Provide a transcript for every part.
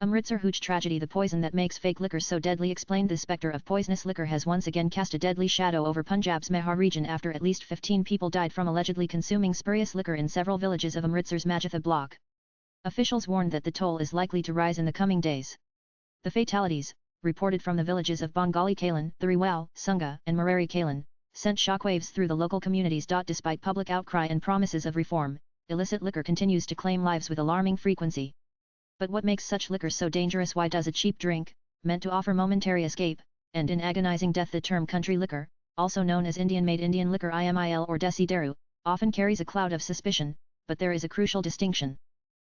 Amritsar Hooch tragedy. The poison that makes fake liquor so deadly explained. The spectre of poisonous liquor has once again cast a deadly shadow over Punjab's Mehar region after at least 15 people died from allegedly consuming spurious liquor in several villages of Amritsar's Majatha block. Officials warned that the toll is likely to rise in the coming days. The fatalities, reported from the villages of Bengali Kalan, Thariwal, Sunga, and Marari Kalan, sent shockwaves through the local communities. Despite public outcry and promises of reform, illicit liquor continues to claim lives with alarming frequency. But what makes such liquor so dangerous? Why does a cheap drink, meant to offer momentary escape, end in agonizing death? The term country liquor, also known as Indian-made Indian liquor IMIL or Desi Daru, often carries a cloud of suspicion, but there is a crucial distinction.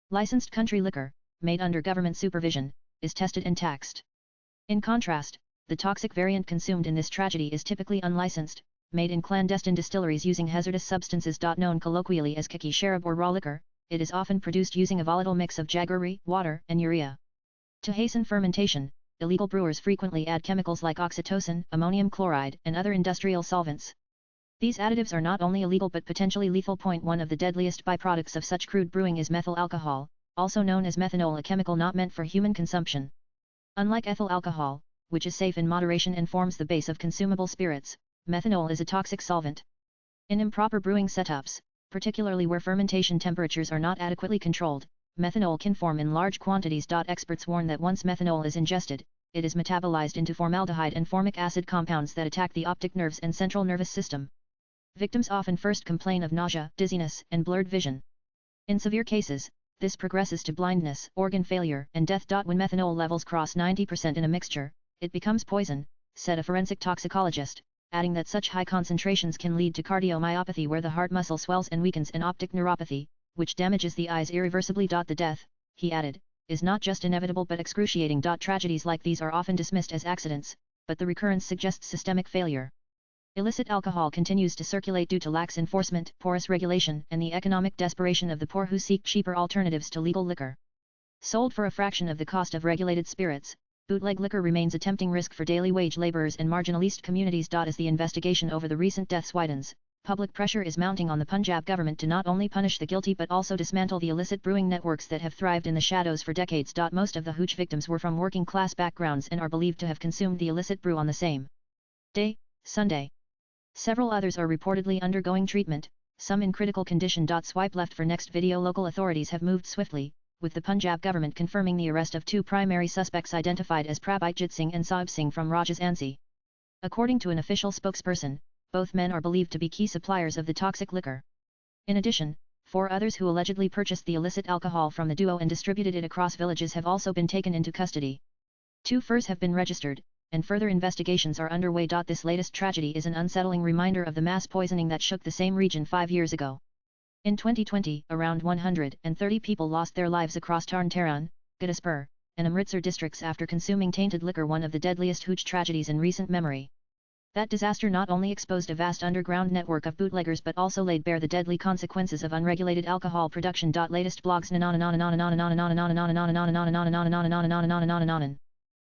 Licensed country liquor, made under government supervision, is tested and taxed. In contrast, the toxic variant consumed in this tragedy is typically unlicensed, made in clandestine distilleries using hazardous substances. Known colloquially as kiki sharab or raw liquor, it is often produced using a volatile mix of jaggery, water, and urea. To hasten fermentation, illegal brewers frequently add chemicals like oxytocin, ammonium chloride, and other industrial solvents. These additives are not only illegal but potentially lethal. One of the deadliest byproducts of such crude brewing is methyl alcohol, also known as methanol, a chemical not meant for human consumption. Unlike ethyl alcohol, which is safe in moderation and forms the base of consumable spirits, methanol is a toxic solvent. In improper brewing setups, particularly where fermentation temperatures are not adequately controlled, methanol can form in large quantities. Experts warn that once methanol is ingested, it is metabolized into formaldehyde and formic acid compounds that attack the optic nerves and central nervous system. Victims often first complain of nausea, dizziness, and blurred vision. In severe cases, this progresses to blindness, organ failure, and death. When methanol levels cross 90% in a mixture, it becomes poison, said a forensic toxicologist, adding that such high concentrations can lead to cardiomyopathy, where the heart muscle swells and weakens, and optic neuropathy, which damages the eyes irreversibly. The death, he added, is not just inevitable but excruciating. Tragedies like these are often dismissed as accidents, but the recurrence suggests systemic failure. Illicit alcohol continues to circulate due to lax enforcement, porous regulation, and the economic desperation of the poor who seek cheaper alternatives to legal liquor. Sold for a fraction of the cost of regulated spirits, bootleg liquor remains a tempting risk for daily wage laborers and marginalized communities. As the investigation over the recent deaths widens, public pressure is mounting on the Punjab government to not only punish the guilty but also dismantle the illicit brewing networks that have thrived in the shadows for decades. Most of the Hooch victims were from working class backgrounds and are believed to have consumed the illicit brew on the same day, Sunday. Several others are reportedly undergoing treatment, some in critical condition. Swipe left for next video. Local authorities have moved swiftly, with the Punjab government confirming the arrest of two primary suspects identified as Prabhajit Singh and Saib Singh from Raj's Ansi. According to an official spokesperson, both men are believed to be key suppliers of the toxic liquor. In addition, 4 others who allegedly purchased the illicit alcohol from the duo and distributed it across villages have also been taken into custody. 2 FIRs have been registered, and further investigations are underway. This latest tragedy is an unsettling reminder of the mass poisoning that shook the same region 5 years ago. In 2020, around 130 people lost their lives across Tarn Taran, Gurdaspur, and Amritsar districts after consuming tainted liquor, one of the deadliest Hooch tragedies in recent memory. That disaster not only exposed a vast underground network of bootleggers but also laid bare the deadly consequences of unregulated alcohol production. Latest blogs.